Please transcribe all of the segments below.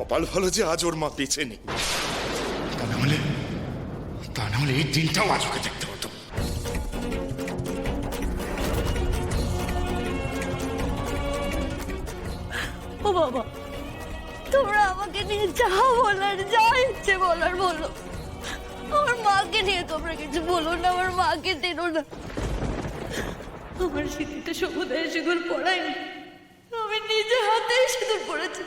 কপাল ভালো যে আজ ওর মা বেঁচে নেই, তা না হলে এই দিনটাও আজ ওকে দেখতে হতো। ও বাবা, তোমরা আমাকে নিয়ে যা বলার, যা ইচ্ছে বলার বলো। আমার মাকে নিয়ে তোমরা কিছু বলো না, আমার মাকে টেনো না। আমার স্মৃতিতে সমুদায় সিঁদুর পড়ায়নি, আমি নিজে হাতে সিঁদুর পড়েছি।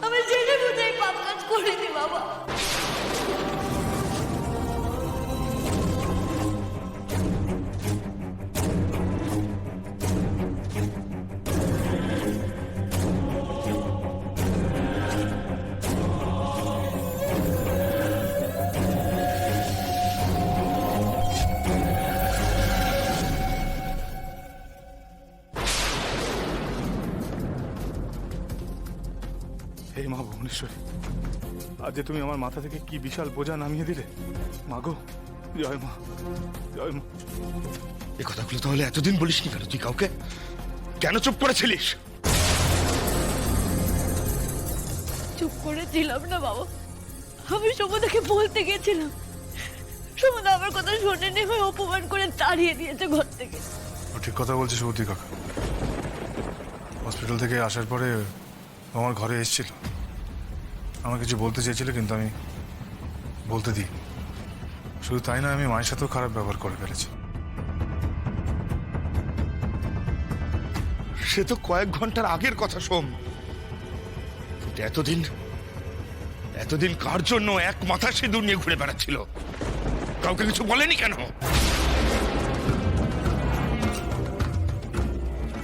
আমি জেনে বুঝে এই পাপ কাজ করিনি বাবা। হে মা ভুবনেশ্বরী, আজ যে তুমি আমার মাথা থেকে কি বিশাল বোঝা নামিয়ে দিলে। মা গো, জয় মা, জয় মা। এ কথাগুলো তাহলে এতদিন বলিসনি কেন তুই কাউকে? কেন চুপ করেছিলিস? চুপ করেছিলাম না বাবা, আমি সমুদাকে বলতে গেছিলাম। সমুদা আমার কথা শোনেনি, হয়ে অপমান করে তাড়িয়ে দিয়েছে ঘর থেকে। ঠিক কথা বলছে সৌদি কাকা। হসপিটাল থেকে আসার পরে আমার ঘরে এসেছিল, আমার কিছু বলতে চেয়েছিল, কিন্তু আমি বলতে দিই। শুধু তাই না, আমি মায়ের সাথেও খারাপ ব্যবহার করে ফেলেছি। সে তো কয়েক ঘন্টার আগের কথা সোম। কিন্তু এতদিন কার জন্য এক মাথা সিঁদুর নিয়ে ঘুরে বেড়াচ্ছিল? কাউকে কিছু বলেনি কেন?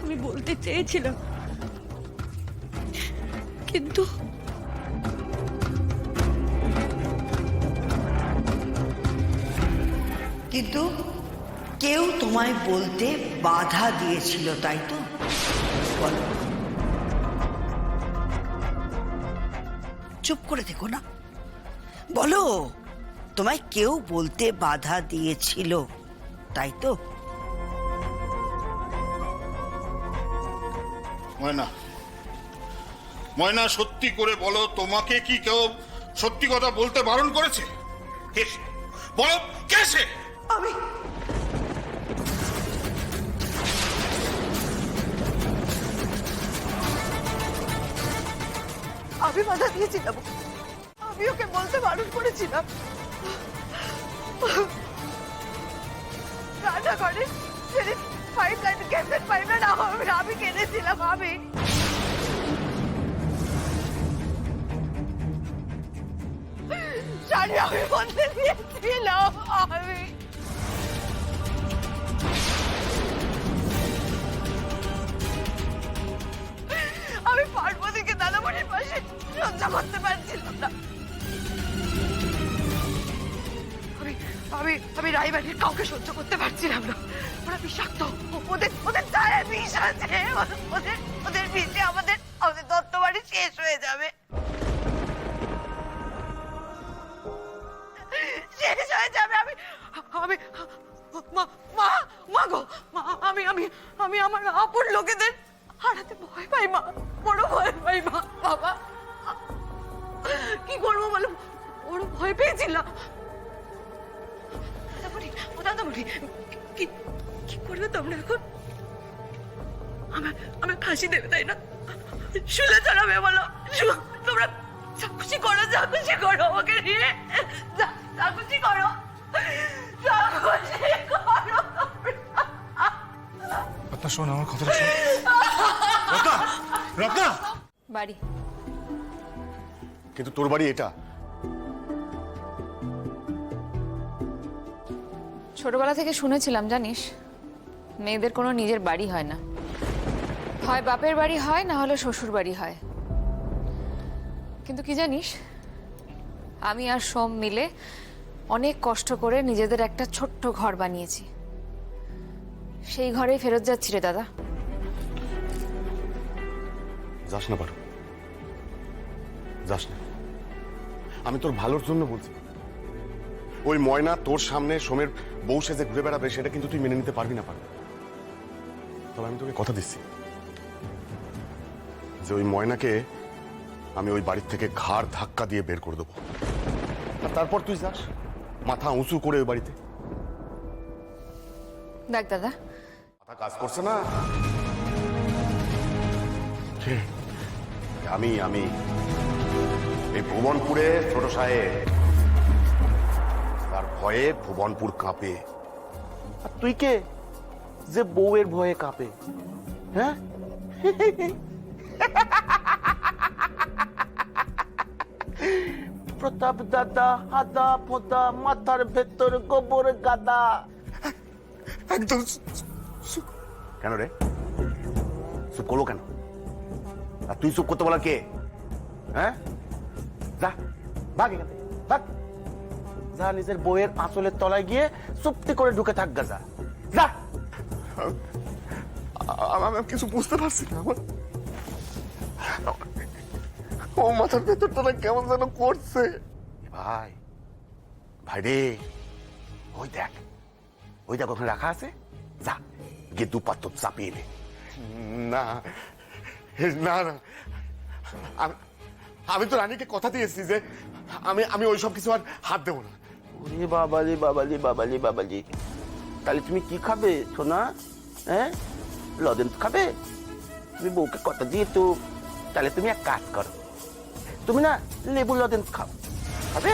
আমি বলতে চেয়েছিলাম, কিন্তু কিন্তু কেউ তোমায় বলতে বাধা দিয়েছিল, তাই তো? বলো, চুপ করে থেকো না, বলো, তোমায় কেউ বলতে বাধা দিয়েছিল, তাই তো? ময়না, ময়না, সত্যি করে বলো, তোমাকে কি কেউ সত্যি কথা বলতে বারণ করেছে? কে সে? বলো, কে সে? আমি বাধা দিয়েছিলাম, আমি ওকে বলতে বারণ করেছিলাম। রান্নাঘরে সেদিন পাইপ লাইন, গ্যাসের পাইপ লাইন আমি কিনেছিলাম। আমি শাড়ি আমি বলতে দিয়েছিলাম। আমি পার্বতীকে দাদামণির পাশে সহ্য করতে পারছিলাম না। আমি রায়বাড়ির কাউকে সহ্য করতে পারছিলাম না। ওরা বিষাক্ত, ওদের চায়ে বিষ আছে, ওদের বিষে আমাদের দত্তবাড়ি শেষ হয়ে যাবে, শেষ হয়ে যাবে। আমি মা গো, আমি আমার আপন লোকেদের হারাতে ভয় পাই মা, বড় ভয় পাই মা। বাবা, কি করবো বলো, বড় ভয় পেয়েছিলাম। কি করবে তোমরা এখন? আমার ফাঁসি দেবে, তাই না? শুলে চড়াবে বলো? তোমরা যা খুশি করো, যা খুশি করো আমাকে নিয়ে, যা খুশি করো, যা খুশি করো। রত্না শোন, আমার কথাটা শোন। রত্না, রত্না। বাড়ি কিন্তু তোর বাড়ি এটা। ছোটবেলা থেকে শুনেছিলাম জানিস, মেয়েদের কোনো নিজের বাড়ি হয় না, হয় বাপের বাড়ি হয়, না হলে শ্বশুর বাড়ি হয়। কিন্তু কি জানিস, আমি আর সোম মিলে অনেক কষ্ট করে নিজেদের একটা ছোট্ট ঘর বানিয়েছি। সেই ঘরেই ফেরত যাচ্ছি রে দাদা। যাস না পারো, যাস না। আমি তোর ভালোর জন্য বলছি। ওই ময়না তোর সামনে সোমের বউ সেজে ঘুরে বেড়াবে, সেটা কিন্তু তুই মেনে নিতে পারবি না পারবি। তবে আমি তোকে কথা দিচ্ছি যে ওই ময়নাকে আমি ওই বাড়ির থেকে ঘাড় ধাক্কা দিয়ে বের করে দেবো, আর তারপর তুই যাস মাথা উঁচু করে ওই বাড়িতে। দেখ দাদা, মাথা কাজ করছে না। কে? আমি এই ভুবনপুরে ছোট সাহেব, তার ভয়ে ভুবনপুর কাঁপে। আর তুই কে যে বউয়ের ভয়ে কাঁপে? হ্যাঁ, প্রতাপ দাদা হাদা পোদা, মাথার ভেতর গোবর গাদা। একদম। কেন রে চুপ করলো কেন? আর তুই চুপ করতে বলা কে? হ্যাঁ, যা ভাগ এখান থেকে, ভাগ। যা নিজের বইয়ের আঁচলের তলায় গিয়ে চুপটি করে ঢুকে থাক গা, যা যা। আমি কিছু বুঝতে পারছি না। ও মাথার ভেতরটা না কেমন যেন করছে। ভাই ভাই রে, ওই দেখ ওখানে রাখা আছে, যা গিয়ে দু পাত্র চাপিয়ে নে। না না না, আমি তো রানীকে কথা দিয়েছি যে আমি ওই সব কিছু আর হাত দেবো না। ওরে বাবালি বাবালি বাবালি বাবালি, তাহলে তুমি কি খাবে সোনা? হ্যাঁ, লজেন্স খাবে? তুমি বউকে কথা দিয়ে তো, তাহলে তুমি এক কাজ করো, তুমি না লেবু লজেন্স খাও, খাবে?